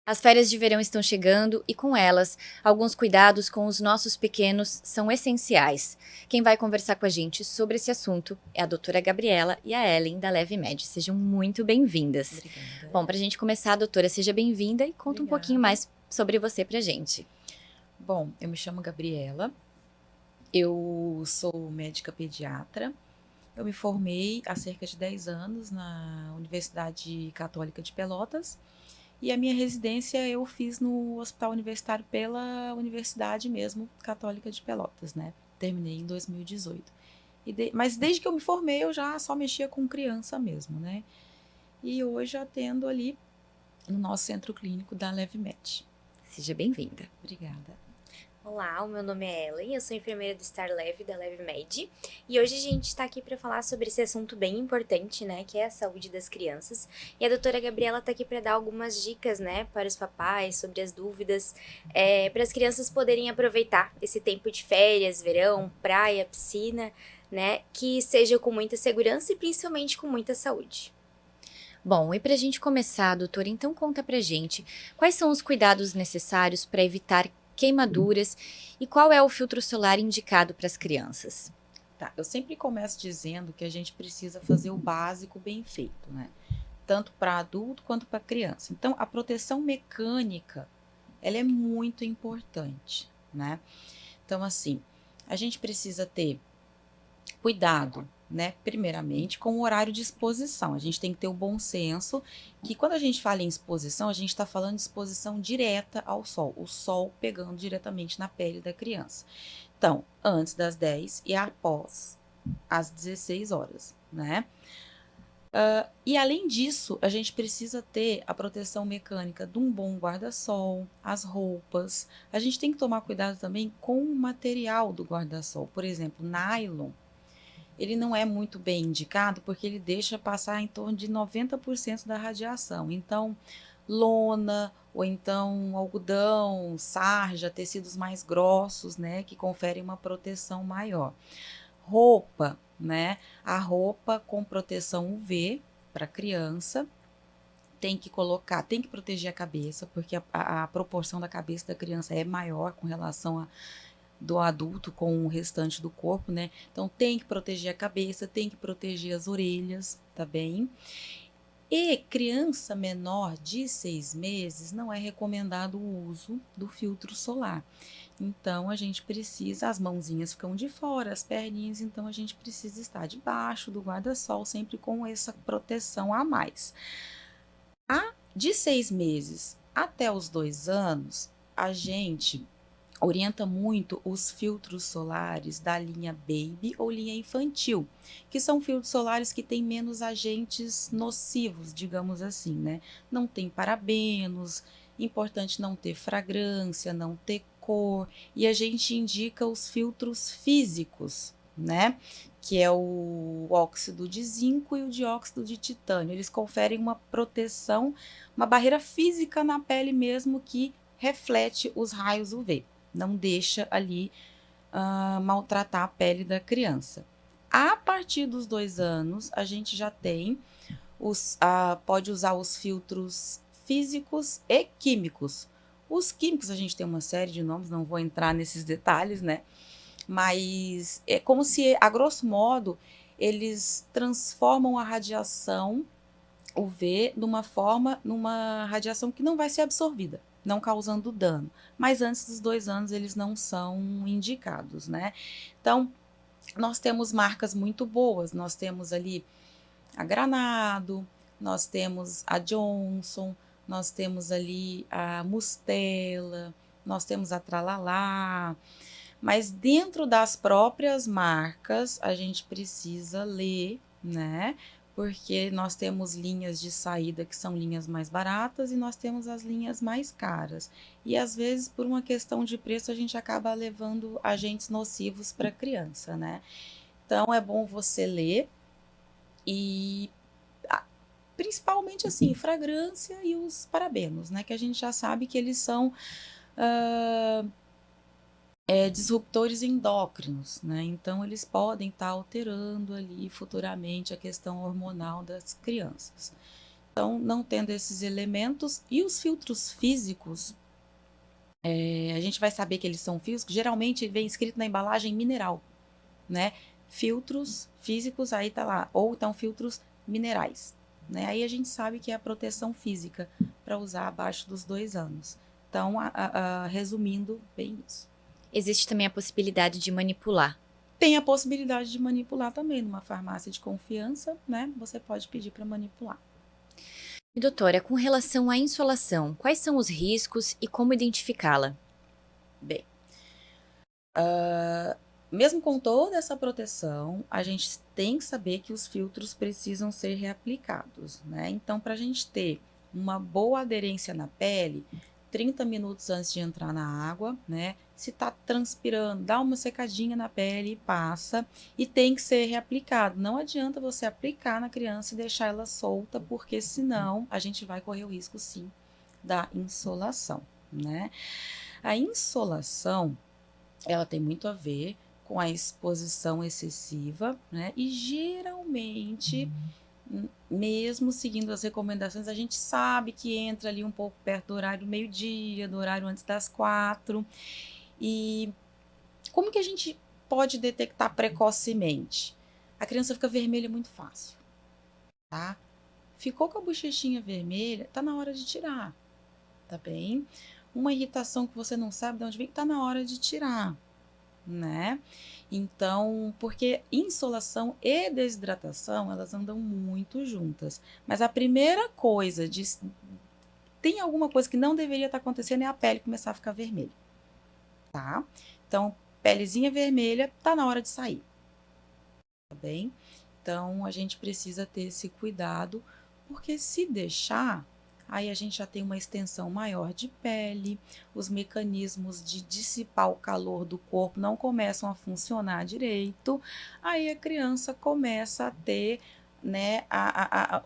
As férias de verão estão chegando e, com elas, alguns cuidados com os nossos pequenos são essenciais. Quem vai conversar com a gente sobre esse assunto é a doutora Gabriela e a Ellen, da Leve Med. Sejam muito bem-vindas. Obrigada. Bom, para a gente começar, doutora, seja bem-vinda e conta um pouquinho Obrigada. mais sobre você pra gente. Bom, eu me chamo Gabriela, eu sou médica pediatra. Eu me formei há cerca de 10 anos na Universidade Católica de Pelotas e a minha residência eu fiz no Hospital Universitário pela Universidade mesmo Católica de Pelotas, né? Terminei em 2018. Mas desde que eu me formei eu já só mexia com criança mesmo, né? E hoje eu atendo ali no nosso centro clínico da LevMed. Seja bem-vinda. Obrigada. Olá, o meu nome é Ellen, eu sou enfermeira do Star Leve, da Leve Med, e hoje a gente está aqui para falar sobre esse assunto bem importante, né, que é a saúde das crianças. E a doutora Gabriela está aqui para dar algumas dicas, né, para os papais sobre as dúvidas, para as crianças poderem aproveitar esse tempo de férias, verão, praia, piscina, né, que seja com muita segurança e principalmente com muita saúde. Bom, e para a gente começar, doutora, então conta pra gente quais são os cuidados necessários para evitar queimaduras e qual é o filtro solar indicado para as crianças. Tá, eu sempre começo dizendo que a gente precisa fazer o básico bem feito, né? Tanto para adulto quanto para criança. Então, a proteção mecânica, ela é muito importante, né? Então, assim, a gente precisa ter cuidado, né? Primeiramente, com o horário de exposição. A gente tem que ter o bom senso que quando a gente fala em exposição, a gente está falando de exposição direta ao sol, o sol pegando diretamente na pele da criança. Então, antes das 10 e após às 16 horas, né? E além disso, a gente precisa ter a proteção mecânica de um bom guarda-sol, as roupas. A gente tem que tomar cuidado também com o material do guarda-sol. Por exemplo, nylon, ele não é muito bem indicado porque ele deixa passar em torno de 90% da radiação. Então, lona ou então algodão, sarja, tecidos mais grossos, né, que conferem uma proteção maior. Roupa, né? A roupa com proteção UV para criança tem que colocar, tem que proteger a cabeça, porque a proporção da cabeça da criança é maior com relação a do adulto com o restante do corpo, né? Então tem que proteger a cabeça, tem que proteger as orelhas, tá bem? E criança menor de 6 meses não é recomendado o uso do filtro solar. Então a gente precisa, as mãozinhas ficam de fora, as perninhas, então a gente precisa estar debaixo do guarda-sol, sempre com essa proteção a mais. De 6 meses até os 2 anos, a gente orienta muito os filtros solares da linha Baby ou linha infantil, que são filtros solares que têm menos agentes nocivos, digamos assim, né? Não tem parabenos, importante não ter fragrância, não ter cor, e a gente indica os filtros físicos, né? Que é o óxido de zinco e o dióxido de titânio. Eles conferem uma proteção, uma barreira física na pele mesmo que reflete os raios UV, não deixa ali maltratar a pele da criança. A partir dos 2 anos, a gente já tem pode usar os filtros físicos e químicos. Os químicos, a gente tem uma série de nomes, não vou entrar nesses detalhes, né? Mas é como se, a grosso modo, eles transformam a radiação UV numa radiação que não vai ser absorvida, não causando dano. Mas antes dos 2 anos eles não são indicados, né? Então, nós temos marcas muito boas, nós temos ali a Granado, nós temos a Johnson, nós temos ali a Mustela, nós temos a Tralalá, mas dentro das próprias marcas a gente precisa ler, né? Porque nós temos linhas de saída que são linhas mais baratas e nós temos as linhas mais caras. E às vezes, por uma questão de preço, a gente acaba levando agentes nocivos para a criança, né? Então é bom você ler e principalmente assim, fragrância e os parabenos, né? Que a gente já sabe que eles são disruptores endócrinos, né? Então, eles podem estar alterando ali futuramente a questão hormonal das crianças. Então, não tendo esses elementos e os filtros físicos, a gente vai saber que eles são físicos, geralmente vem escrito na embalagem mineral, né? Filtros físicos, aí tá lá, ou então filtros minerais, né? Aí a gente sabe que é a proteção física para usar abaixo dos 2 anos. Então, resumindo bem isso. Existe também a possibilidade de manipular. Tem a possibilidade de manipular também numa farmácia de confiança, né? Você pode pedir para manipular. E doutora, com relação à insolação, quais são os riscos e como identificá-la? Bem, mesmo com toda essa proteção, a gente tem que saber que os filtros precisam ser reaplicados, né? Então, para a gente ter uma boa aderência na pele, 30 minutos antes de entrar na água, né? Se tá transpirando, dá uma secadinha na pele e passa, e tem que ser reaplicado. Não adianta você aplicar na criança e deixar ela solta, porque senão a gente vai correr o risco, sim, da insolação, né? A insolação, ela tem muito a ver com a exposição excessiva, né? E geralmente, mesmo seguindo as recomendações, a gente sabe que entra ali um pouco perto do horário do meio-dia, do horário antes das 4. E como que a gente pode detectar precocemente? A criança fica vermelha muito fácil, tá? Ficou com a bochechinha vermelha, tá na hora de tirar, tá bem? Uma irritação que você não sabe de onde vem, tá na hora de tirar, né? Então, porque insolação e desidratação, elas andam muito juntas. Mas a primeira coisa tem alguma coisa que não deveria estar acontecendo é a pele começar a ficar vermelha, tá? Então, pelezinha vermelha, tá na hora de sair, tá bem? Então, a gente precisa ter esse cuidado, porque se deixar, aí a gente já tem uma extensão maior de pele, os mecanismos de dissipar o calor do corpo não começam a funcionar direito, aí a criança começa a ter, né,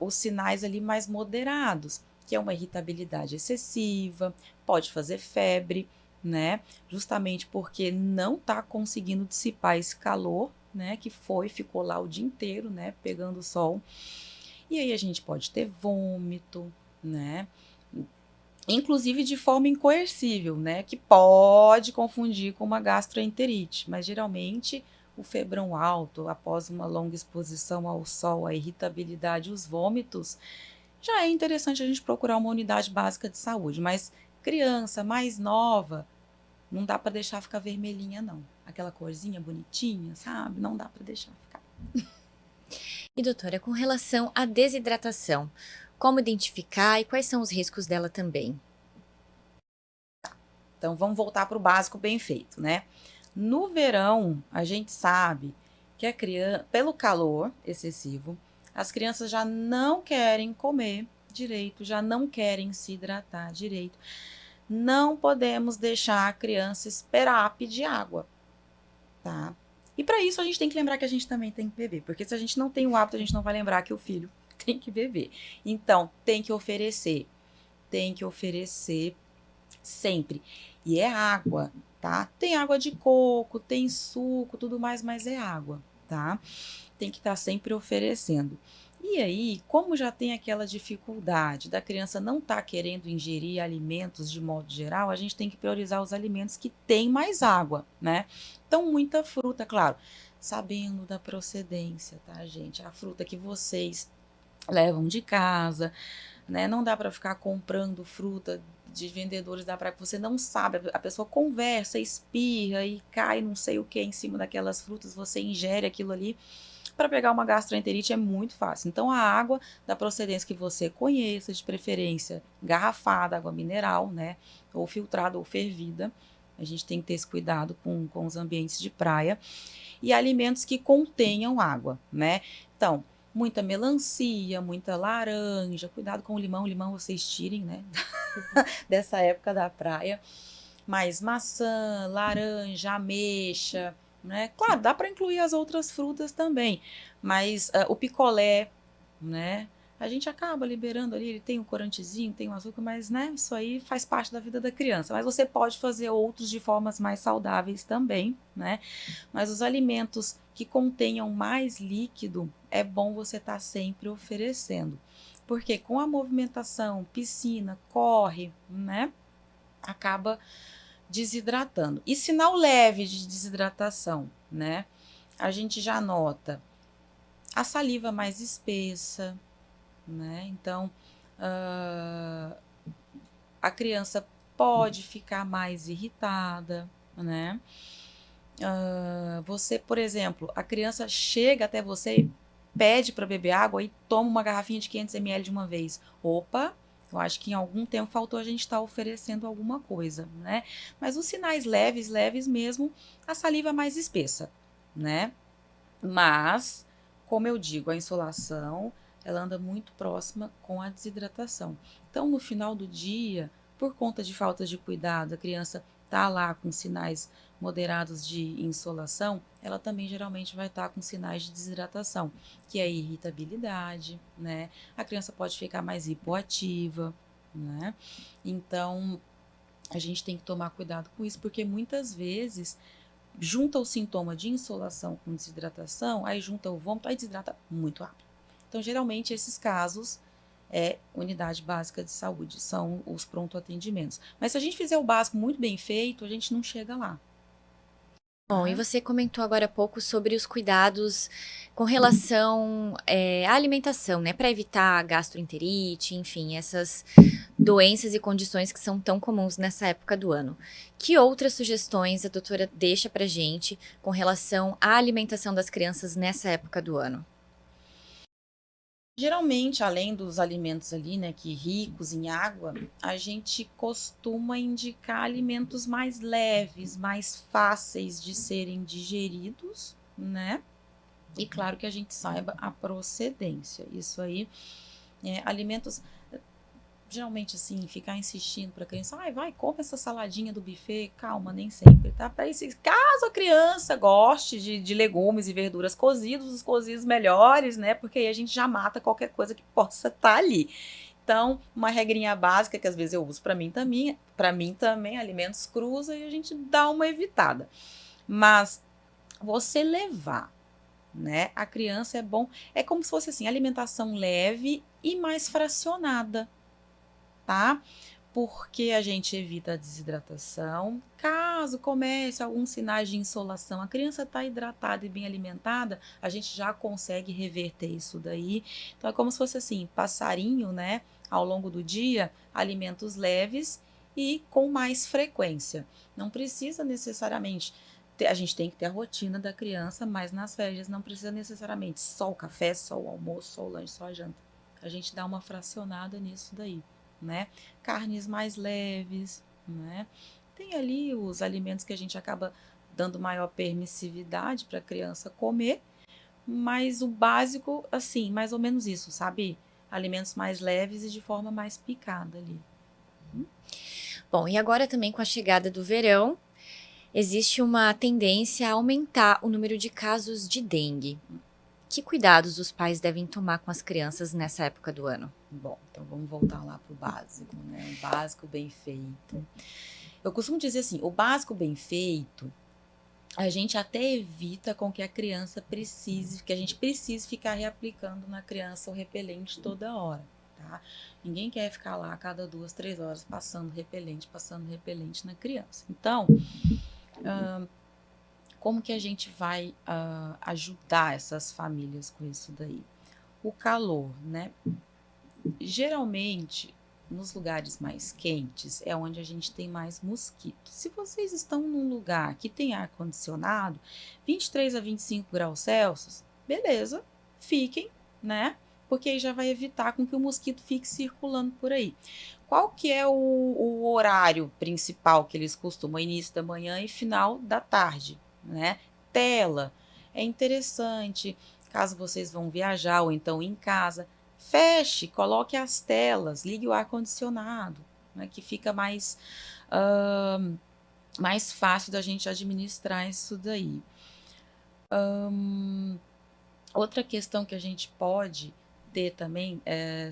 os sinais ali mais moderados, que é uma irritabilidade excessiva, pode fazer febre, né, justamente porque não está conseguindo dissipar esse calor, né, que ficou lá o dia inteiro, né, pegando o sol. E aí a gente pode ter vômito, né? Inclusive de forma incoercível, né? Que pode confundir com uma gastroenterite, mas geralmente o febrão alto, após uma longa exposição ao sol, a irritabilidade, os vômitos, já é interessante a gente procurar uma unidade básica de saúde. Mas criança mais nova, não dá para deixar ficar vermelhinha, não. Aquela corzinha bonitinha, sabe? Não dá para deixar ficar. E doutora, com relação à desidratação, como identificar e quais são os riscos dela também? Então, vamos voltar para o básico bem feito, né? No verão, a gente sabe que a criança, pelo calor excessivo, as crianças já não querem comer direito, já não querem se hidratar direito. Não podemos deixar a criança esperar pedir água, tá? E para isso a gente tem que lembrar que a gente também tem que beber, porque se a gente não tem o hábito, a gente não vai lembrar que o filho tem que beber. Então, tem que oferecer sempre. E é água, tá? Tem água de coco, tem suco, tudo mais, mas é água, tá? Tem que estar sempre oferecendo. E aí, como já tem aquela dificuldade da criança não estar querendo ingerir alimentos de modo geral, a gente tem que priorizar os alimentos que têm mais água, né? Então, muita fruta, claro, sabendo da procedência, tá, gente? A fruta que vocês levam de casa, né? Não dá para ficar comprando fruta de vendedores da praia que você não sabe. A pessoa conversa, espirra e cai não sei o que em cima daquelas frutas, você ingere aquilo ali. Para pegar uma gastroenterite é muito fácil. Então, a água da procedência que você conheça, de preferência garrafada, água mineral, né? Ou filtrada ou fervida. A gente tem que ter esse cuidado com os ambientes de praia. E alimentos que contenham água, né? Então, muita melancia, muita laranja, cuidado com o limão vocês tirem, né? Dessa época da praia. Mas maçã, laranja, ameixa, né? Claro, dá para incluir as outras frutas também, mas o picolé, né? A gente acaba liberando ali, ele tem um corantezinho, tem um açúcar, mas né, isso aí faz parte da vida da criança. Mas você pode fazer outros de formas mais saudáveis também, né? Mas os alimentos que contenham mais líquido, é bom você estar sempre oferecendo. Porque com a movimentação, piscina, corre, né? Acaba desidratando. E sinal leve de desidratação, né? A gente já nota a saliva mais espessa, né? Então, a criança pode ficar mais irritada, né? Você, por exemplo, a criança chega até você e pede para beber água e toma uma garrafinha de 500 ml de uma vez. Opa, eu acho que em algum tempo faltou a gente estar oferecendo alguma coisa, né? Mas os sinais leves, leves mesmo, a saliva mais espessa, né? Mas, como eu digo, a insolação, ela anda muito próxima com a desidratação. Então, no final do dia, por conta de falta de cuidado, a criança tá lá com sinais moderados de insolação, ela também geralmente vai estar com sinais de desidratação, que é irritabilidade, né? A criança pode ficar mais hipoativa, né? Então, a gente tem que tomar cuidado com isso, porque muitas vezes junta o sintoma de insolação com desidratação, aí junta o vômito, aí desidrata muito rápido. Então, geralmente, esses casos é unidade básica de saúde, são os pronto atendimentos. Mas se a gente fizer o básico muito bem feito, a gente não chega lá. Bom, e você comentou agora há pouco sobre os cuidados com relação à alimentação, né? Para evitar a gastroenterite, enfim, essas doenças e condições que são tão comuns nessa época do ano. Que outras sugestões a doutora deixa pra gente com relação à alimentação das crianças nessa época do ano? Geralmente, além dos alimentos ali, né, que ricos em água, a gente costuma indicar alimentos mais leves, mais fáceis de serem digeridos, né? E claro que a gente saiba a procedência. Isso aí, alimentos. Geralmente, assim, ficar insistindo para a criança, vai, come essa saladinha do buffet. Calma, nem sempre, tá? Para isso, caso a criança goste de legumes e verduras cozidos, os cozidos melhores, né? Porque aí a gente já mata qualquer coisa que possa estar ali. Então, uma regrinha básica que às vezes eu uso para mim também, alimentos crus, aí a gente dá uma evitada. Mas você levar, né, a criança é bom, é como se fosse assim, alimentação leve e mais fracionada, tá? Porque a gente evita a desidratação. Caso comece alguns sinais de insolação, a criança está hidratada e bem alimentada, a gente já consegue reverter isso daí. Então é como se fosse assim, passarinho, né? Ao longo do dia, alimentos leves e com mais frequência. Não precisa necessariamente. A gente tem que ter a rotina da criança, mas nas férias não precisa necessariamente só o café, só o almoço, só o lanche, só a janta. A gente dá uma fracionada nisso daí, né? Carnes mais leves, né? Tem ali os alimentos que a gente acaba dando maior permissividade para a criança comer, mas o básico, assim, mais ou menos isso, sabe? Alimentos mais leves e de forma mais picada ali. Bom, e agora também com a chegada do verão, existe uma tendência a aumentar o número de casos de dengue. Que cuidados os pais devem tomar com as crianças nessa época do ano? Bom, então vamos voltar lá pro básico, né? O básico bem feito. Eu costumo dizer assim, o básico bem feito, a gente até evita com que a criança precise, que a gente precise ficar reaplicando na criança o repelente toda hora, tá? Ninguém quer ficar lá a cada 2, 3 horas passando repelente na criança. Então, como que a gente vai ajudar essas famílias com isso daí? O calor, né? Geralmente, nos lugares mais quentes é onde a gente tem mais mosquitos. Se vocês estão num lugar que tem ar-condicionado, 23 a 25 graus Celsius, beleza, fiquem, né? Porque aí já vai evitar com que o mosquito fique circulando por aí. Qual que é o horário principal que eles costumam? Início da manhã e final da tarde, né? Tela. É interessante, caso vocês vão viajar ou então em casa, feche, coloque as telas, ligue o ar-condicionado, né, que fica mais fácil da gente administrar isso daí. Outra questão que a gente pode ter também,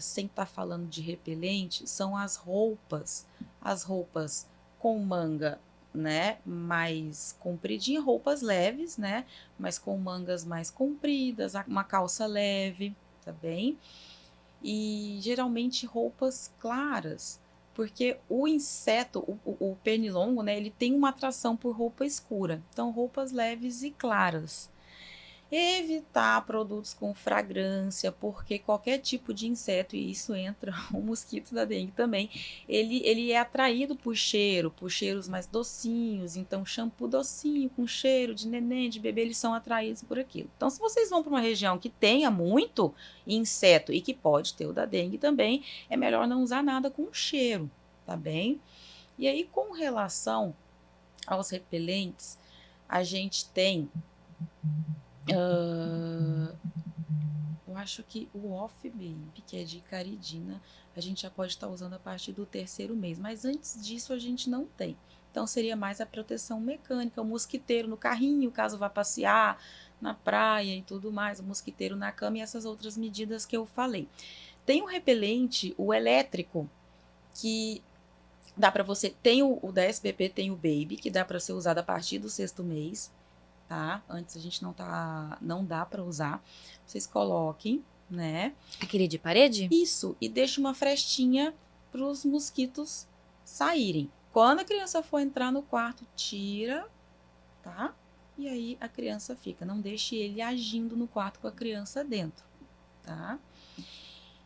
sem estar falando de repelente, são as roupas. As roupas com manga, né, mais compridinha, roupas leves, né, mas com mangas mais compridas, uma calça leve, tá bem? e geralmente roupas claras, porque o inseto, o pernilongo, né, ele tem uma atração por roupa escura. Então, roupas leves e claras. Evitar produtos com fragrância, porque qualquer tipo de inseto, e isso entra o mosquito da dengue também, ele é atraído por cheiro, por cheiros mais docinhos. Então, shampoo docinho, com cheiro de neném, de bebê, eles são atraídos por aquilo. Então, se vocês vão para uma região que tenha muito inseto e que pode ter o da dengue também, é melhor não usar nada com cheiro, tá bem? E aí, com relação aos repelentes, a gente tem eu acho que o Off Baby, que é de caridina, a gente já pode estar usando a partir do 3º mês, mas antes disso a gente não tem. Então seria mais a proteção mecânica, o mosquiteiro no carrinho, caso vá passear na praia e tudo mais, o mosquiteiro na cama e essas outras medidas que eu falei. Tem o repelente, o elétrico, que dá para você, tem o da SBP, tem o Baby, que dá para ser usado a partir do 6º mês. Tá? Antes a gente não dá para usar. Vocês coloquem, né? Aquele de parede? Isso, e deixe uma frestinha para os mosquitos saírem. Quando a criança for entrar no quarto, tira, tá? E aí a criança fica. Não deixe ele agindo no quarto com a criança dentro, tá?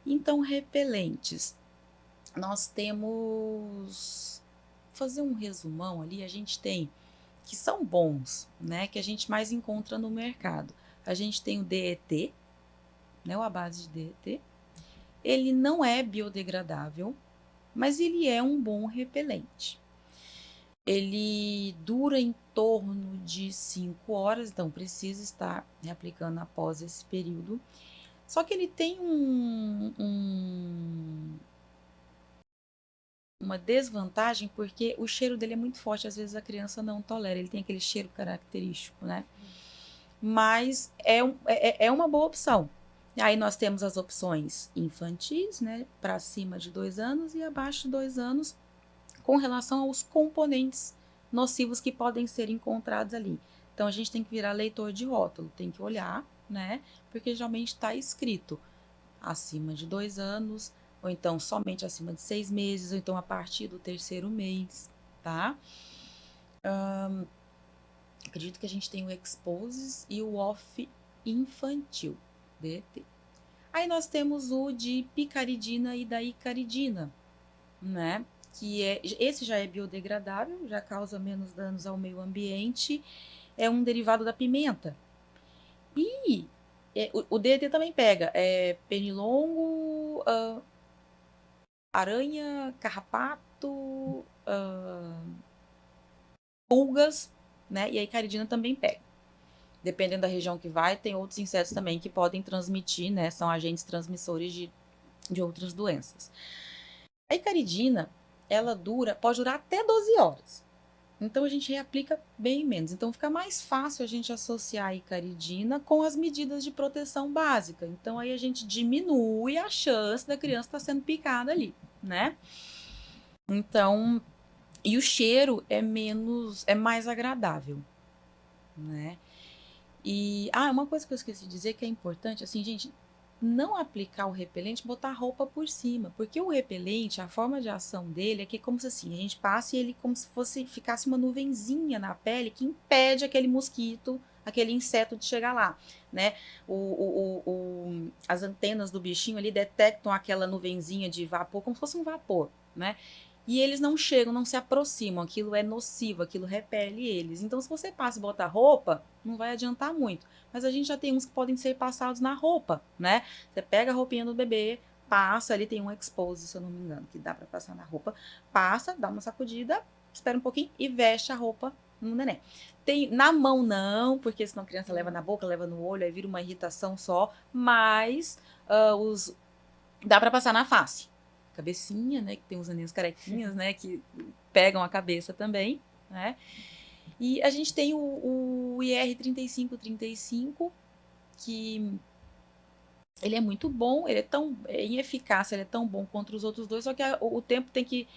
Então, repelentes. Nós temos. Vou fazer um resumão ali, a gente tem que são bons, né, que a gente mais encontra no mercado. A gente tem o DET, né, a base de DET. Ele não é biodegradável, mas ele é um bom repelente. Ele dura em torno de 5 horas, então precisa estar reaplicando após esse período. Só que ele tem uma desvantagem, porque o cheiro dele é muito forte, às vezes a criança não tolera, ele tem aquele cheiro característico, né? Mas é uma boa opção. Aí nós temos as opções infantis, né, para cima de 2 anos e abaixo de 2 anos, com relação aos componentes nocivos que podem ser encontrados ali. Então a gente tem que virar leitor de rótulo, tem que olhar, né, porque geralmente está escrito acima de 2 anos, ou então somente acima de 6 meses, ou então a partir do 3º mês, tá? Acredito que a gente tem o Exposes e o Off Infantil, DT. Aí nós temos o de picaridina e da icaridina, né? Esse já é biodegradável, já causa menos danos ao meio ambiente, é um derivado da pimenta. E o DT também pega pernilongo, aranha, carrapato, pulgas, né? E a icaridina também pega. Dependendo da região que vai, tem outros insetos também que podem transmitir, né? São agentes transmissores de outras doenças. A icaridina, ela pode durar até 12 horas. Então a gente reaplica bem menos. Então fica mais fácil a gente associar a icaridina com as medidas de proteção básica. Então aí a gente diminui a chance da criança estar sendo picada ali, né? Então, e o cheiro é mais agradável, né? E, uma coisa que eu esqueci de dizer que é importante, assim, gente, não aplicar o repelente, botar a roupa por cima, porque o repelente, a forma de ação dele é que é como se assim, a gente passe ele como se ficasse uma nuvenzinha na pele que impede aquele mosquito, aquele inseto de chegar lá, né? As antenas do bichinho ali detectam aquela nuvenzinha de vapor como se fosse um vapor, né? E eles não chegam, não se aproximam, aquilo é nocivo, aquilo repele eles. Então, se você passa e bota roupa, não vai adiantar muito. Mas a gente já tem uns que podem ser passados na roupa, né? Você pega a roupinha do bebê, passa, ali tem um expose, se eu não me engano, que dá pra passar na roupa. Passa, dá uma sacudida, espera um pouquinho e veste a roupa no neném. Tem na mão não, porque senão a criança leva na boca, leva no olho, aí vira uma irritação só. Mas dá pra passar na face. Cabecinha, né, que tem os aninhos carequinhas, né, que pegam a cabeça também, né? E a gente tem o IR 3535, que ele é muito bom, ele é tão em eficácia, ele é tão bom contra os outros dois, só que o tempo tem que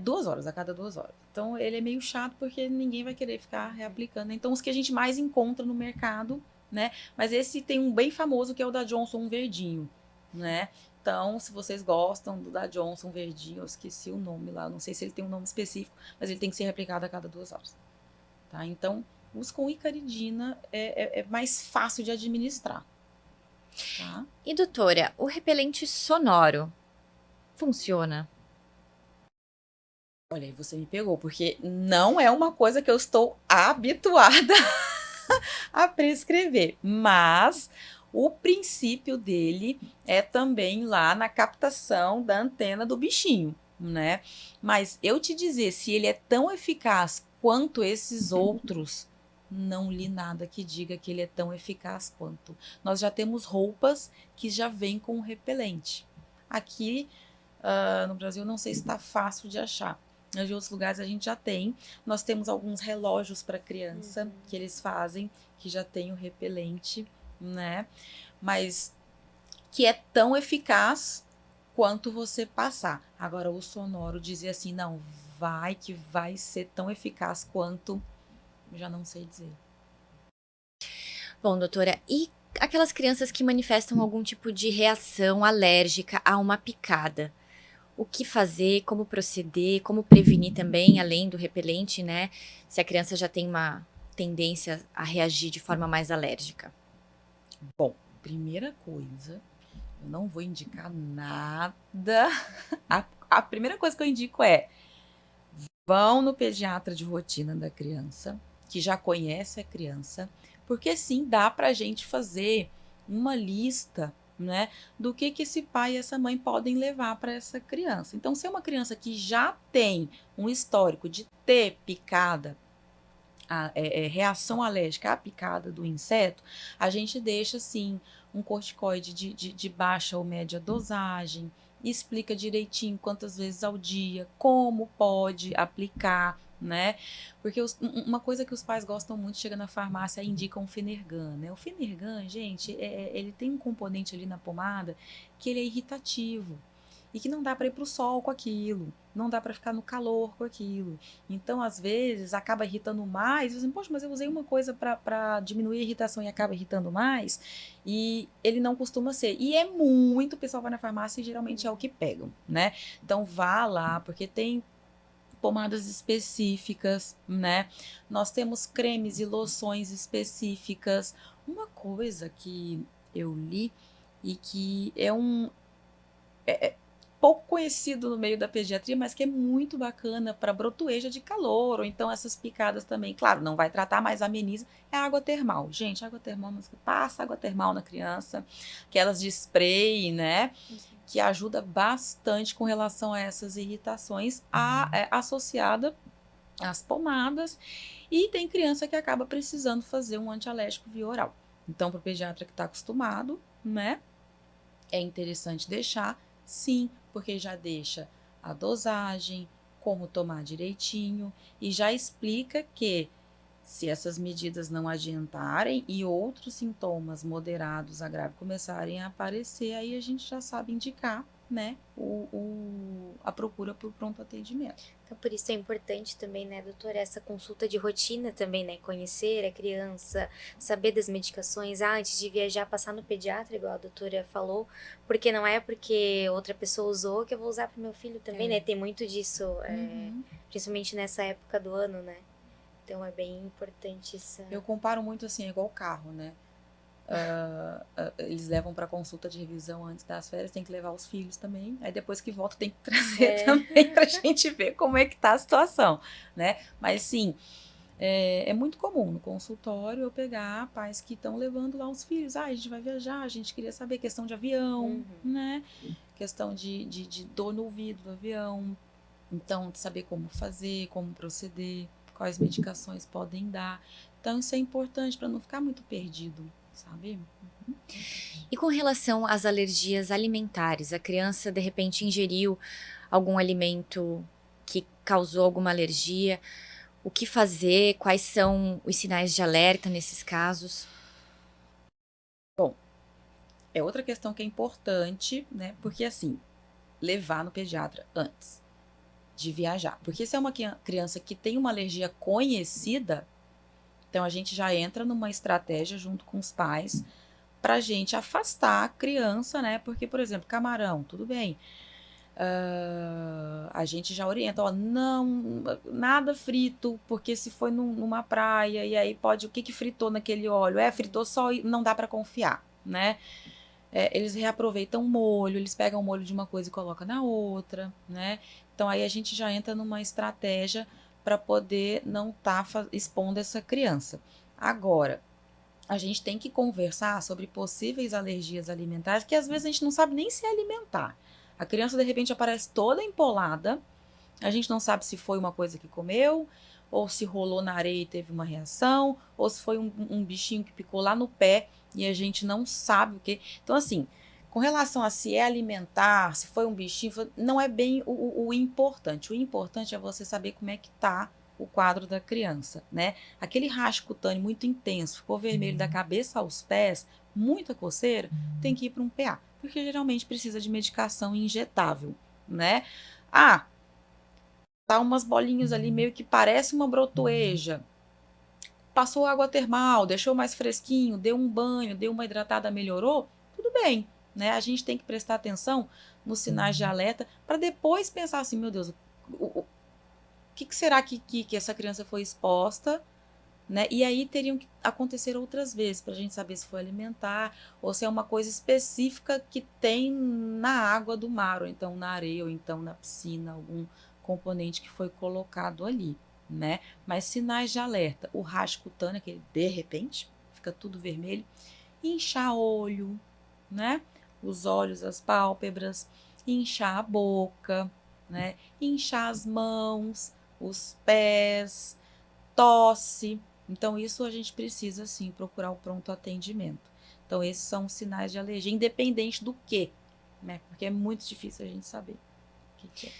2 horas, a cada 2 horas. Então ele é meio chato porque ninguém vai querer ficar reaplicando. Então os que a gente mais encontra no mercado, né? Mas esse tem um bem famoso que é o da Johnson, um verdinho, né? Então, se vocês gostam do da Johnson verdinho, eu esqueci o nome lá, não sei se ele tem um nome específico, mas ele tem que ser replicado a cada 2 horas. Tá? Então, os com icaridina é mais fácil de administrar. Tá? E doutora, o repelente sonoro funciona? Olha, aí você me pegou, porque não é uma coisa que eu estou habituada a prescrever, mas o princípio dele é também lá na captação da antena do bichinho, né? Mas eu te dizer se ele é tão eficaz quanto esses outros, não li nada que diga que ele é tão eficaz quanto. Nós já temos roupas que já vêm com repelente. Aqui no Brasil não sei se está fácil de achar. Em outros lugares a gente já tem. Nós temos alguns relógios para criança que eles fazem, que já tem o repelente, né? Mas que é tão eficaz quanto você passar. Agora, o sonoro dizia assim, não, que vai ser tão eficaz quanto, já não sei dizer. Bom, doutora, e aquelas crianças que manifestam algum tipo de reação alérgica a uma picada? O que fazer, como proceder, como prevenir também, além do repelente, né? Se a criança já tem uma tendência a reagir de forma mais alérgica. Bom, primeira coisa, eu não vou indicar nada. A primeira coisa que eu indico é: vão no pediatra de rotina da criança, que já conhece a criança, porque sim, dá pra gente fazer uma lista, né, do que esse pai e essa mãe podem levar para essa criança. Então, se é uma criança que já tem um histórico de ter picada, reação alérgica à picada do inseto, a gente deixa assim um corticoide de baixa ou média dosagem, explica direitinho quantas vezes ao dia, como pode aplicar, né? Porque uma coisa que os pais gostam muito, chega na farmácia e indicam o Fenergan, né? O Fenergan, gente, ele tem um componente ali na pomada que ele é irritativo e que não dá para ir para o sol com aquilo, não dá para ficar no calor com aquilo. Então, às vezes, acaba irritando mais. Dizem, poxa, mas eu usei uma coisa para diminuir a irritação e acaba irritando mais. E ele não costuma ser. E é muito, o pessoal vai na farmácia e geralmente é o que pegam, né? Então, vá lá, porque tem pomadas específicas, né? Nós temos cremes e loções específicas. Uma coisa que eu li e que é pouco conhecido no meio da pediatria, mas que é muito bacana para brotoeja de calor, ou então essas picadas também. Claro, não vai tratar, mas ameniza. É a água termal. Gente, água termal, mas passa água termal na criança, aquelas de spray, né? Que ajuda bastante com relação a essas irritações associada às pomadas. E tem criança que acaba precisando fazer um antialérgico via oral. Então, para o pediatra que está acostumado, né? É interessante deixar, sim, porque já deixa a dosagem, como tomar direitinho e já explica que se essas medidas não adiantarem e outros sintomas moderados a grave começarem a aparecer, aí a gente já sabe indicar, né, a procura por pronto atendimento. Então, por isso é importante também, né, doutora, essa consulta de rotina também, né, conhecer a criança, saber das medicações, antes de viajar, passar no pediatra, igual a doutora falou, porque não é porque outra pessoa usou que eu vou usar para o meu filho também, né, tem muito disso, principalmente nessa época do ano, né, então é bem importante isso. Eu comparo muito assim, é igual o carro, né, eles levam para consulta de revisão antes das férias, tem que levar os filhos também, aí depois que volta tem que trazer também pra gente ver como é que tá a situação, né? Mas sim, é muito comum no consultório eu pegar pais que estão levando lá os filhos, a gente vai viajar, a gente queria saber questão de avião, né? Questão de dor no ouvido do avião, então de saber como fazer, como proceder, quais medicações podem dar, então isso é importante para não ficar muito perdido, sabe? E com relação às alergias alimentares, a criança de repente ingeriu algum alimento que causou alguma alergia, o que fazer? Quais são os sinais de alerta nesses casos? Bom, é outra questão que é importante, né? Porque assim, levar no pediatra antes de viajar. Porque se é uma criança que tem uma alergia conhecida, então a gente já entra numa estratégia junto com os pais para a gente afastar a criança, né? Porque, por exemplo, camarão, tudo bem. A gente já orienta, ó, não, nada frito, porque se foi numa praia, e aí pode, o que que fritou naquele óleo? Fritou só e não dá para confiar, né? Eles reaproveitam molho, eles pegam o molho de uma coisa e colocam na outra, né? Então aí a gente já entra numa estratégia para poder não estar expondo essa criança. Agora, a gente tem que conversar sobre possíveis alergias alimentares, que às vezes a gente não sabe nem se alimentar. A criança, de repente, aparece toda empolada, a gente não sabe se foi uma coisa que comeu, ou se rolou na areia e teve uma reação, ou se foi um bichinho que picou lá no pé e a gente não sabe o que. Então, assim, com relação a se é alimentar, se foi um bichinho, não é bem o importante. O importante é você saber como é que tá o quadro da criança, né? Aquele rasgo cutâneo muito intenso, ficou vermelho da cabeça aos pés, muita coceira, tem que ir para um PA, porque geralmente precisa de medicação injetável, né? Tá umas bolinhas ali, meio que parece uma brotoeja. Passou água termal, deixou mais fresquinho, deu um banho, deu uma hidratada, melhorou, tudo bem, né? A gente tem que prestar atenção nos sinais de alerta para depois pensar assim, meu Deus, o que será que essa criança foi exposta, né? E aí teriam que acontecer outras vezes para a gente saber se foi alimentar ou se é uma coisa específica que tem na água do mar, ou então na areia, ou então na piscina, algum componente que foi colocado ali, né? Mas sinais de alerta, o rasgo cutâneo, que de repente fica tudo vermelho, inchar olho, né? Os olhos, as pálpebras, inchar a boca, né? Inchar as mãos, os pés, tosse. Então, isso a gente precisa, sim, procurar o pronto atendimento. Então, esses são os sinais de alergia, independente do que, né? Porque é muito difícil a gente saber o que é.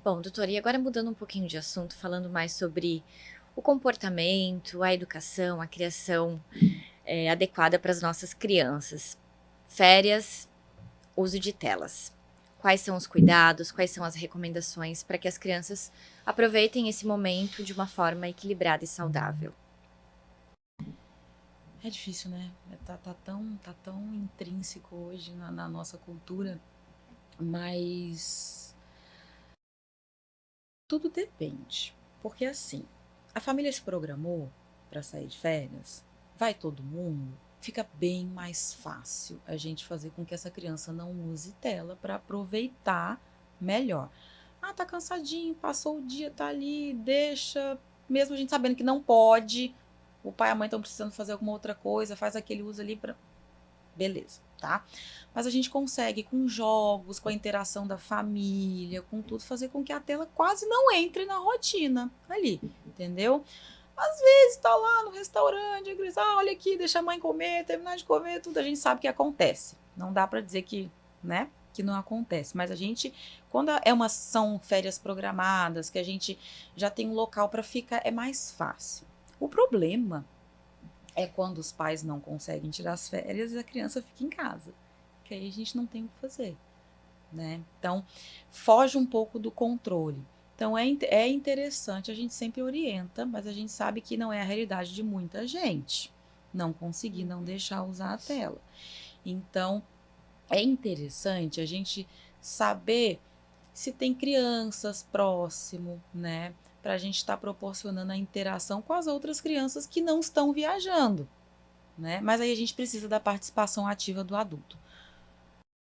Bom, doutora, e agora mudando um pouquinho de assunto, falando mais sobre o comportamento, a educação, a criação adequada para as nossas crianças. Férias, uso de telas. Quais são os cuidados, quais são as recomendações para que as crianças aproveitem esse momento de uma forma equilibrada e saudável? É difícil, né? Tá tão intrínseco hoje na nossa cultura, mas tudo depende. Porque assim, a família se programou para sair de férias, vai todo mundo, fica bem mais fácil a gente fazer com que essa criança não use tela para aproveitar melhor. Tá cansadinho, passou o dia, tá ali, deixa, mesmo a gente sabendo que não pode, o pai e a mãe estão precisando fazer alguma outra coisa, faz aquele uso ali para beleza, tá? Mas a gente consegue, com jogos, com a interação da família, com tudo, fazer com que a tela quase não entre na rotina ali, entendeu? Às vezes tá lá no restaurante, a criança, olha aqui, deixa a mãe comer, terminar de comer, tudo, a gente sabe que acontece. Não dá para dizer que, né, que não acontece, mas a gente, quando são férias programadas, que a gente já tem um local para ficar, é mais fácil. O problema é quando os pais não conseguem tirar as férias e a criança fica em casa, que aí a gente não tem o que fazer, né? Então, foge um pouco do controle. Então, é interessante, a gente sempre orienta, mas a gente sabe que não é a realidade de muita gente não conseguir não deixar usar a tela. Então, é interessante a gente saber se tem crianças próximo, né? Para a gente estar proporcionando a interação com as outras crianças que não estão viajando, né? Mas aí a gente precisa da participação ativa do adulto,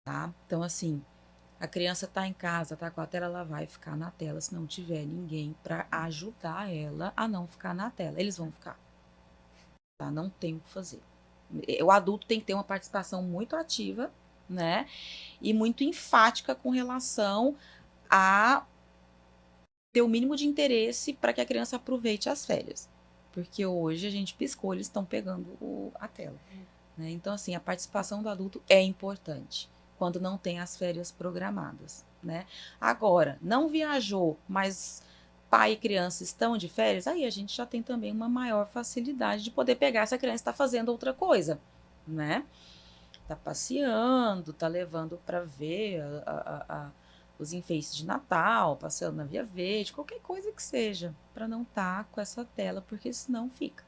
tá? Então, assim, a criança tá em casa, tá com a tela, ela vai ficar na tela se não tiver ninguém para ajudar ela a não ficar na tela. Eles vão ficar, tá? Não tem o que fazer. O adulto tem que ter uma participação muito ativa, né? E muito enfática com relação a ter o mínimo de interesse para que a criança aproveite as férias. Porque hoje a gente piscou, eles estão pegando a tela. Né? Então, assim, a participação do adulto é importante quando não tem as férias programadas. Né? Agora, não viajou, mas pai e criança estão de férias, aí a gente já tem também uma maior facilidade de poder pegar essa criança está fazendo outra coisa. Né? Tá passeando, tá levando para ver os enfeites de Natal, passeando na Via Verde, qualquer coisa que seja, para não estar com essa tela, porque senão fica.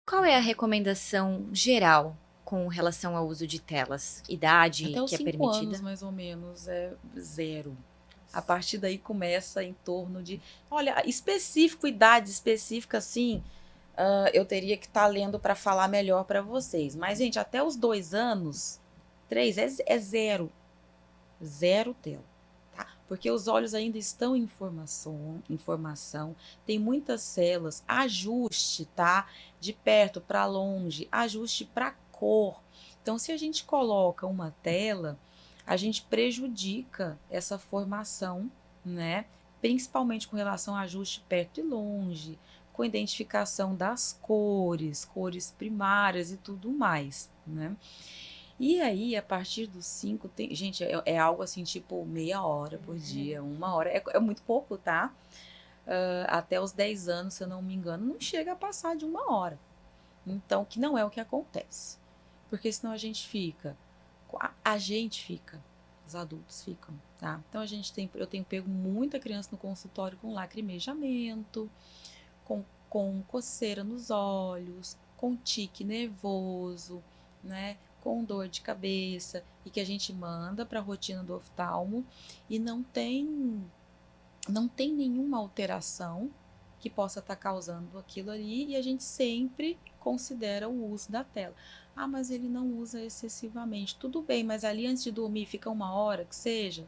Qual é a recomendação geral com relação ao uso de telas? Idade Até os que é 5 permitida? anos, mais ou menos, é 0. A partir daí começa em torno de... Olha, específico, idade específica, assim, eu teria que estar lendo para falar melhor para vocês. Mas, gente, até os 2 anos, 3, é 0. 0 tela. Tá? Porque os olhos ainda estão em informação, tem muitas células, ajuste, tá? De perto para longe, ajuste para cor. Então, se a gente coloca uma tela, a gente prejudica essa formação, né? Principalmente com relação a ajuste perto e longe, com identificação das cores, cores primárias e tudo mais, né? E aí, a partir dos 5, gente, é algo assim, tipo meia hora por dia, 1 hora, é muito pouco, tá? Até os 10 anos, se eu não me engano, não chega a passar de 1 hora. Então, que não é o que acontece. Porque senão a gente fica, os adultos ficam, tá? Então, eu tenho pego muita criança no consultório com lacrimejamento, com coceira nos olhos, com tique nervoso, né? Com dor de cabeça, e que a gente manda para a rotina do oftalmo e não tem nenhuma alteração que possa estar causando aquilo ali, e a gente sempre considera o uso da tela. Ah, mas ele não usa excessivamente. Tudo bem, mas ali antes de dormir fica 1 hora, que seja.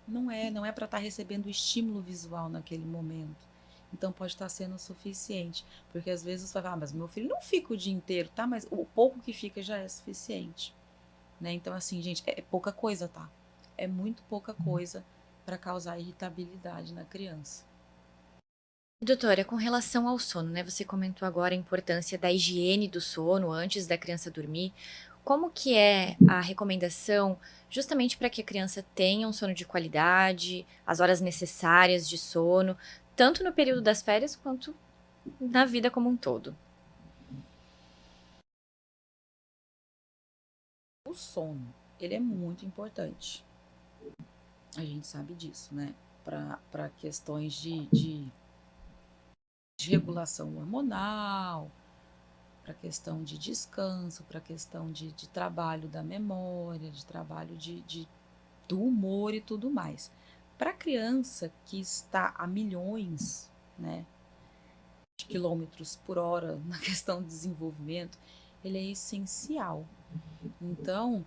Não é para estar recebendo estímulo visual naquele momento. Então pode estar sendo o suficiente. Porque às vezes você vai falar, mas meu filho não fica o dia inteiro, tá? Mas o pouco que fica já é suficiente. Né? Então, assim, gente, é pouca coisa, tá? É muito pouca coisa para causar irritabilidade na criança. Doutora, com relação ao sono, né? Você comentou agora a importância da higiene do sono antes da criança dormir. Como que é a recomendação justamente para que a criança tenha um sono de qualidade, as horas necessárias de sono, tanto no período das férias quanto na vida como um todo? O sono, ele é muito importante. A gente sabe disso, né? Para questões de regulação hormonal, para questão de descanso, para questão de trabalho da memória, de trabalho do humor e tudo mais. Para a criança que está a milhões, né, de quilômetros por hora na questão de desenvolvimento, ele é essencial. Então,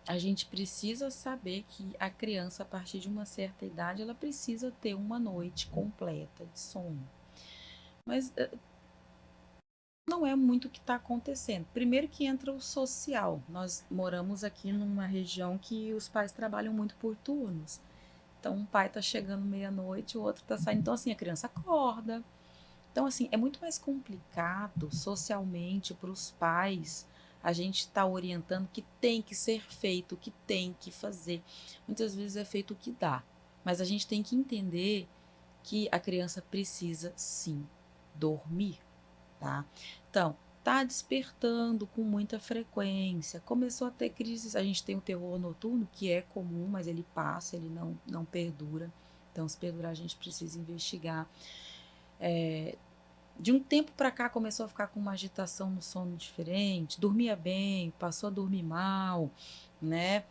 a gente precisa saber que a criança, a partir de uma certa idade, ela precisa ter uma noite completa de sono. Mas não é muito o que está acontecendo. Primeiro que entra o social. Nós moramos aqui numa região que os pais trabalham muito por turnos. Então, um pai está chegando meia-noite, o outro está saindo. Então, assim, a criança acorda. Então, assim, é muito mais complicado socialmente para os pais a gente estar orientando o que tem que ser feito, o que tem que fazer. Muitas vezes é feito o que dá. Mas a gente tem que entender que a criança precisa, sim, dormir, tá? Então, tá despertando com muita frequência, começou a ter crises, a gente tem o terror noturno, que é comum, mas ele passa, ele não perdura. Então, se perdurar, a gente precisa investigar. De um tempo para cá começou a ficar com uma agitação no sono diferente, dormia bem, passou a dormir mal, né?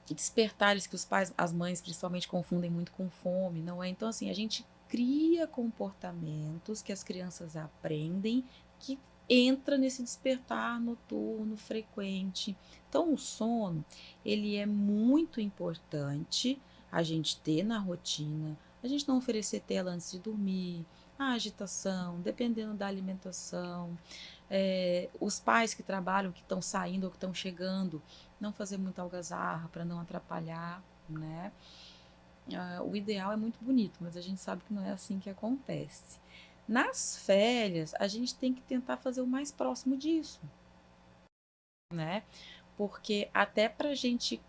Despertares que os pais, as mães principalmente confundem muito com fome, não é? Então, assim, a gente cria comportamentos que as crianças aprendem que entra nesse despertar noturno frequente. Então, o sono, ele é muito importante a gente ter na rotina, a gente não oferecer tela antes de dormir, a agitação, dependendo da alimentação, os pais que trabalham, que estão saindo ou que estão chegando, não fazer muita algazarra para não atrapalhar, né? O ideal é muito bonito, mas a gente sabe que não é assim que acontece. Nas férias, a gente tem que tentar fazer o mais próximo disso, né? Porque até para a gente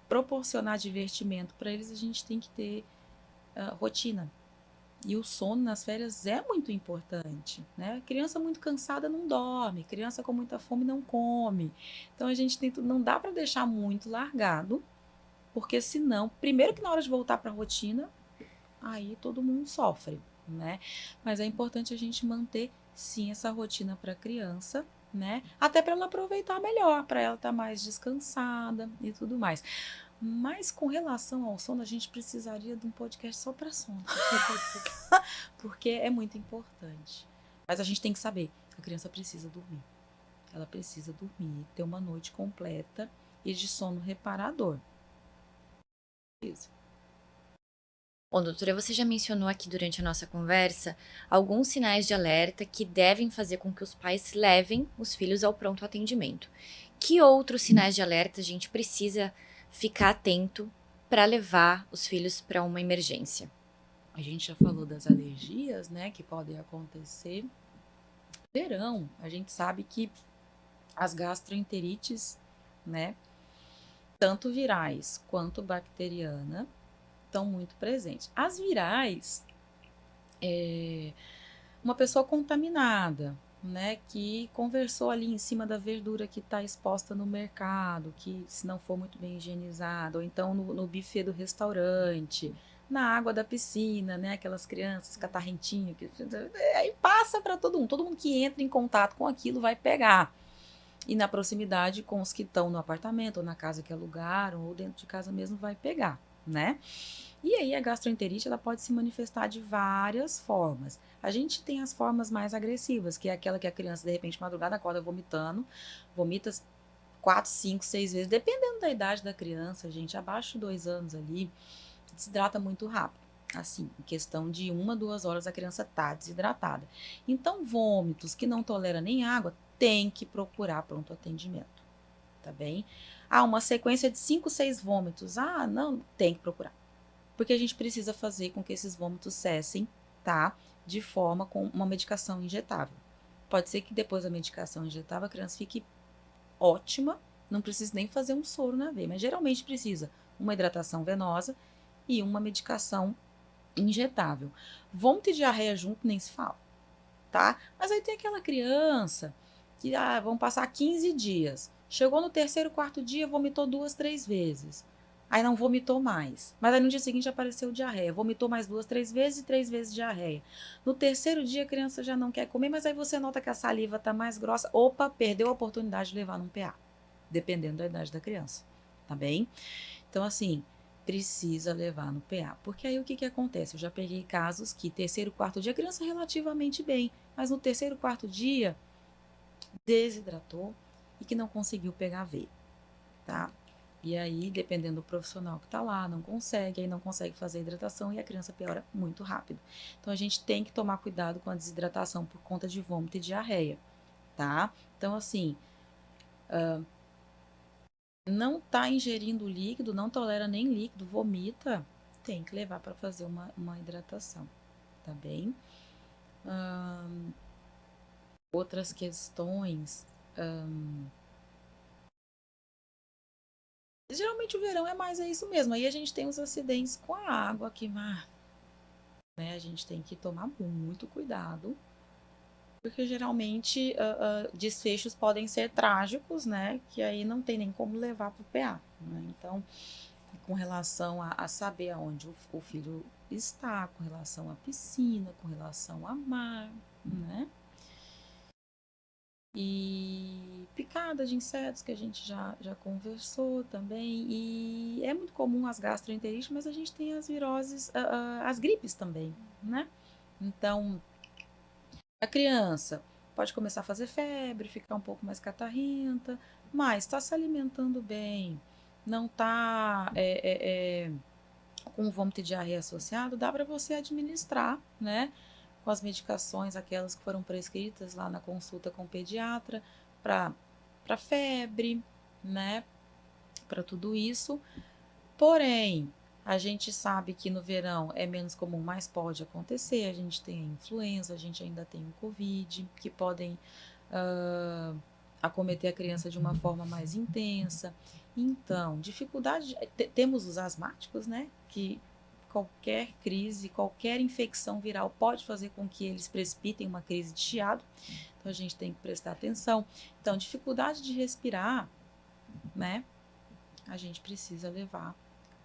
proporcionar divertimento para eles, a gente tem que ter rotina. E o sono nas férias é muito importante, né? Criança muito cansada não dorme, criança com muita fome não come. Então a gente não dá para deixar muito largado, porque senão, primeiro que na hora de voltar para a rotina, aí todo mundo sofre, né? Mas é importante a gente manter sim essa rotina para a criança, né? Até para ela aproveitar melhor, para ela estar mais descansada e tudo mais. Mas com relação ao sono, a gente precisaria de um podcast só para sono. Porque é muito importante. Mas a gente tem que saber, a criança precisa dormir. Ela precisa dormir, ter uma noite completa e de sono reparador. Isso. Bom, doutora, você já mencionou aqui durante a nossa conversa alguns sinais de alerta que devem fazer com que os pais levem os filhos ao pronto atendimento. Que outros sinais de alerta a gente precisa ficar atento para levar os filhos para uma emergência? A gente já falou das alergias, né, que podem acontecer. Verão, a gente sabe que as gastroenterites, né, tanto virais quanto bacteriana, estão muito presentes. As virais, uma pessoa contaminada, né, que conversou ali em cima da verdura que está exposta no mercado, que se não for muito bem higienizada, ou então no buffet do restaurante, na água da piscina, né, aquelas crianças catarrentinhas, aí passa para todo mundo que entra em contato com aquilo vai pegar. E na proximidade com os que estão no apartamento, ou na casa que alugaram, ou dentro de casa mesmo vai pegar, né? E aí a gastroenterite ela pode se manifestar de várias formas. A gente tem as formas mais agressivas, que é aquela que a criança de repente madrugada acorda vomitando, vomita 4, 5, 6 vezes, dependendo da idade da criança, gente, abaixo de 2 anos ali, desidrata muito rápido. Assim, em questão de 1, 2 horas a criança está desidratada. Então, vômitos que não tolera nem água, tem que procurar pronto atendimento, tá bem? Ah, uma sequência de 5, 6 vômitos. Ah, não, tem que procurar. Porque a gente precisa fazer com que esses vômitos cessem, tá? De forma com uma medicação injetável. Pode ser que depois da medicação injetável a criança fique ótima, não precisa nem fazer um soro na veia, mas geralmente precisa uma hidratação venosa e uma medicação injetável. Vômito e diarreia junto nem se fala, tá? Mas aí tem aquela criança que vão passar 15 dias. Chegou no terceiro, quarto dia, vomitou 2, 3 vezes. Aí não vomitou mais. Mas aí no dia seguinte apareceu diarreia. Vomitou mais 2, 3 vezes e 3 vezes diarreia. No terceiro dia a criança já não quer comer, mas aí você nota que a saliva está mais grossa. Opa, perdeu a oportunidade de levar num PA. Dependendo da idade da criança. Tá bem? Então, assim, precisa levar no PA. Porque aí o que acontece? Eu já peguei casos que terceiro, quarto dia a criança relativamente bem. Mas no terceiro, quarto dia desidratou e que não conseguiu pegar veia, tá? E aí, dependendo do profissional que tá lá, não consegue, aí não consegue fazer a hidratação e a criança piora muito rápido. Então, a gente tem que tomar cuidado com a desidratação por conta de vômito e diarreia, tá? Então, assim, não tá ingerindo líquido, não tolera nem líquido, vomita, tem que levar para fazer uma hidratação, tá bem? Outras questões. Geralmente o verão é mais isso mesmo. Aí a gente tem os acidentes com a água que, né, a gente tem que tomar muito cuidado, porque geralmente desfechos podem ser trágicos, né? Que aí não tem nem como levar para o PA. Né? Então, com relação a saber aonde o filho está, com relação à piscina, com relação a mar, né? E picada de insetos, que a gente já conversou também. E é muito comum as gastroenterites, mas a gente tem as viroses, as gripes também, né? Então, a criança pode começar a fazer febre, ficar um pouco mais catarrenta, mas está se alimentando bem, não está com vômito e diarreia associado, dá para você administrar, né? Com as medicações, aquelas que foram prescritas lá na consulta com o pediatra, para febre, né? Para tudo isso. Porém, a gente sabe que no verão é menos comum, mas pode acontecer. A gente tem a influenza, a gente ainda tem o Covid, que podem acometer a criança de uma forma mais intensa. Então, dificuldade. Temos os asmáticos, né? Que qualquer crise, qualquer infecção viral pode fazer com que eles precipitem uma crise de chiado. Então, a gente tem que prestar atenção. Então, dificuldade de respirar, né? A gente precisa levar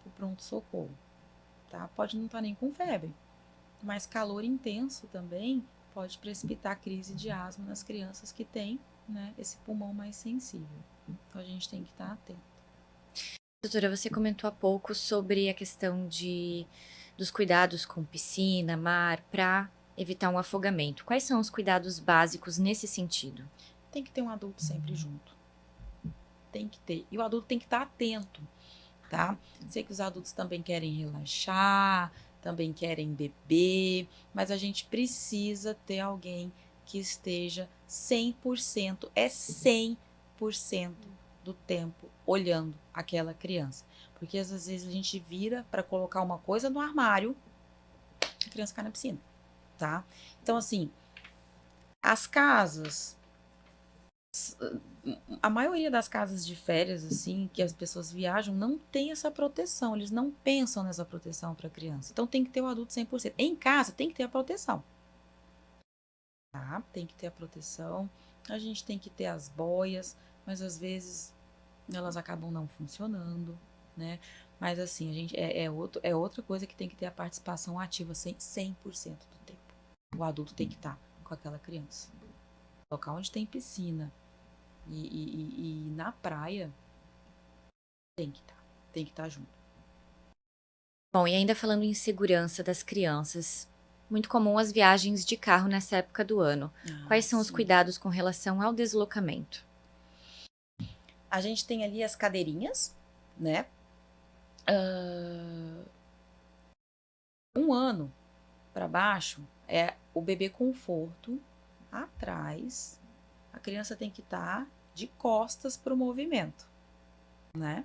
para o pronto-socorro, tá? Pode não estar nem com febre, mas calor intenso também pode precipitar crise de asma nas crianças que têm né, esse pulmão mais sensível. Então a gente tem que estar atento. Doutora, você comentou há pouco sobre a questão dos cuidados com piscina, mar, para evitar um afogamento. Quais são os cuidados básicos nesse sentido? Tem que ter um adulto sempre junto. Tem que ter. E o adulto tem que estar atento, tá? Sei que os adultos também querem relaxar, também querem beber, mas a gente precisa ter alguém que esteja 100%, é 100% do tempo olhando aquela criança. Porque às vezes a gente vira para colocar uma coisa no armário, a criança cai na piscina, tá? Então, assim, as casas, a maioria das casas de férias, assim, que as pessoas viajam, não tem essa proteção. Eles não pensam nessa proteção para a criança. Então tem que ter o adulto 100%. Em casa tem que ter a proteção, tá? Tem que ter a proteção. A gente tem que ter as boias, mas às vezes elas acabam não funcionando, né? Mas assim, a gente é outra coisa que tem que ter a participação ativa 100% do tempo. O adulto tem que estar com aquela criança. Local onde tem piscina, e na praia tem que estar junto. Bom, e ainda falando em segurança das crianças, muito comum as viagens de carro nessa época do ano. Quais são os Sim. cuidados com relação ao deslocamento? A gente tem ali as cadeirinhas, né? Um ano para baixo é o bebê conforto atrás. A criança tem que estar de costas para o movimento, né?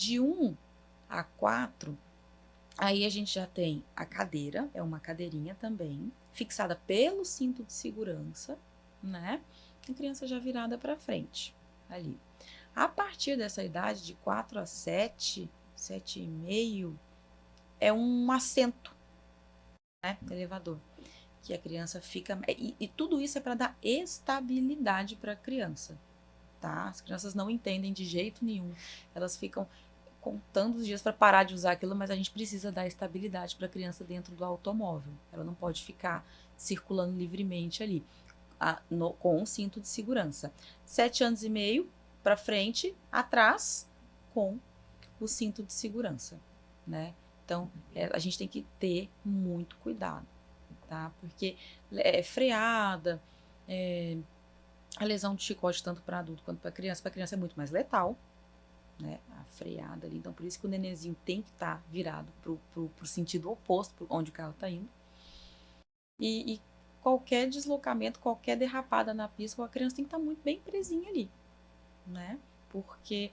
De 1 a 4, aí a gente já tem a cadeira, é uma cadeirinha também, fixada pelo cinto de segurança, né? A criança já virada para frente, ali. A partir dessa idade, de 4 a 7, 7,5, é um assento, né? Elevador. Que a criança fica. E tudo isso é para dar estabilidade para a criança, tá? As crianças não entendem de jeito nenhum. Elas ficam contando os dias para parar de usar aquilo, mas a gente precisa dar estabilidade para a criança dentro do automóvel. Ela não pode ficar circulando livremente ali, com um cinto de segurança. 7 anos e meio para frente, atrás, com o cinto de segurança, né? Então, a gente tem que ter muito cuidado, tá? Porque freada, a lesão de chicote, tanto para adulto quanto para criança é muito mais letal, né? A freada ali. Então, por isso que o nenenzinho tem que estar virado pro sentido oposto, por onde o carro está indo. E qualquer deslocamento, qualquer derrapada na pista, a criança tem que estar muito bem presinha ali, né? Porque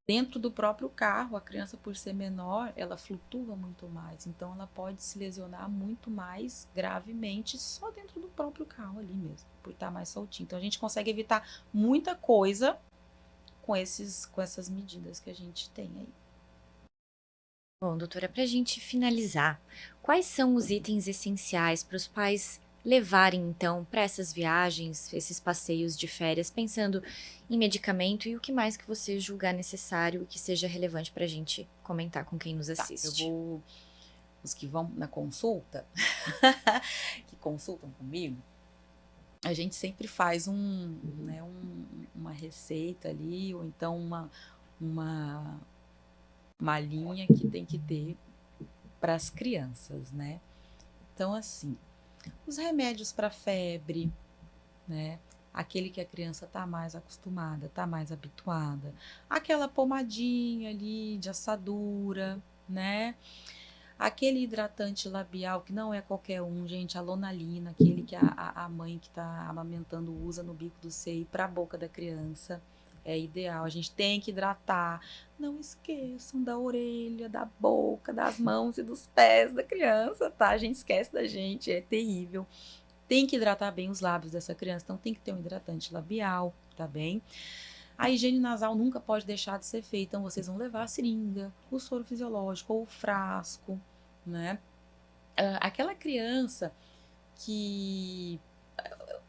dentro do próprio carro, a criança, por ser menor, ela flutua muito mais. Então, ela pode se lesionar muito mais gravemente só dentro do próprio carro ali mesmo, por estar mais soltinho. Então, a gente consegue evitar muita coisa com essas medidas que a gente tem aí. Bom, doutora, para a gente finalizar, quais são os itens essenciais para os pais levarem, então, para essas viagens, esses passeios de férias, pensando em medicamento e o que mais que você julgar necessário e que seja relevante para a gente comentar com quem nos Tá, assiste? os que vão na consulta, que consultam comigo, a gente sempre faz uma receita ali, ou então uma, uma linha que tem que ter para as crianças, né? Então, assim, os remédios para febre, né? Aquele que a criança está mais acostumada, está mais habituada. Aquela pomadinha ali de assadura, né? Aquele hidratante labial, que não é qualquer um, gente, a Lonalina, aquele que a mãe que está amamentando usa no bico do seio para a boca da criança. É ideal, a gente tem que hidratar. Não esqueçam da orelha, da boca, das mãos e dos pés da criança, tá? A gente esquece da gente, é terrível. Tem que hidratar bem os lábios dessa criança, então tem que ter um hidratante labial, tá bem? A higiene nasal nunca pode deixar de ser feita, então vocês vão levar a seringa, o soro fisiológico ou o frasco, né? Aquela criança que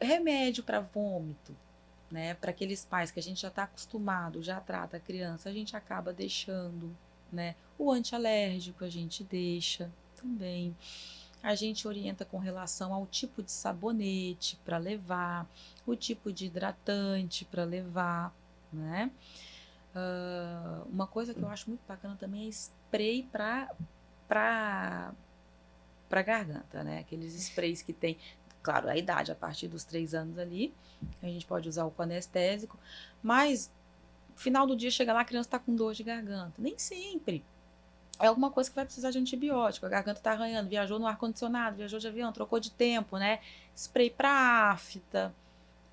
remédio para vômito, né? Para aqueles pais que a gente já está acostumado, já trata a criança, a gente acaba deixando, né? O antialérgico a gente deixa também. A gente orienta com relação ao tipo de sabonete para levar, o tipo de hidratante para levar, né? Uma coisa que eu acho muito bacana também é spray para garganta, né? Aqueles sprays que tem, claro, a idade, a partir dos 3 anos ali, a gente pode usar o anestésico, mas no final do dia chega lá, a criança está com dor de garganta. Nem sempre. É alguma coisa que vai precisar de antibiótico, a garganta está arranhando, viajou no ar-condicionado, viajou de avião, trocou de tempo, né? Spray para afta,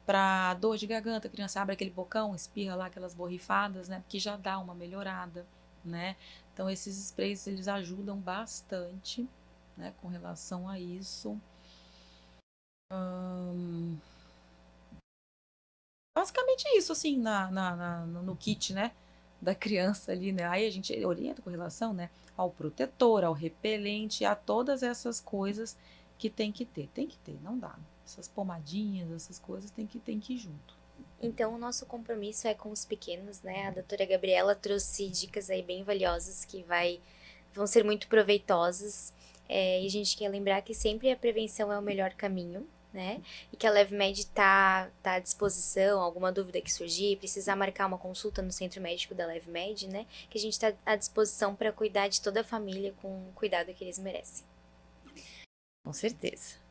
para dor de garganta, a criança abre aquele bocão, espirra lá aquelas borrifadas, né? Que já dá uma melhorada, né? Então esses sprays, eles ajudam bastante, né? Com relação a isso. Basicamente isso, assim, no kit, né? Da criança ali, né? Aí a gente orienta com relação, né? Ao protetor, ao repelente, a todas essas coisas que tem que ter. Tem que ter, não dá. Essas pomadinhas, essas coisas tem que ir junto. Então, o nosso compromisso é com os pequenos, né? A doutora Gabriela trouxe dicas aí bem valiosas que vão ser muito proveitosas. E a gente quer lembrar que sempre a prevenção é o melhor caminho, né? E que a LevMed tá à disposição, alguma dúvida que surgir, precisar marcar uma consulta no centro médico da LevMed, né? Que a gente está à disposição para cuidar de toda a família com o cuidado que eles merecem. Com certeza.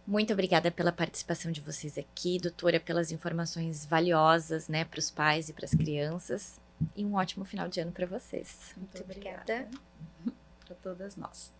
Muito obrigada pela participação de vocês aqui, doutora, pelas informações valiosas, né, para os pais e para as crianças. E um ótimo final de ano para vocês. Muito obrigada. Para todas nós.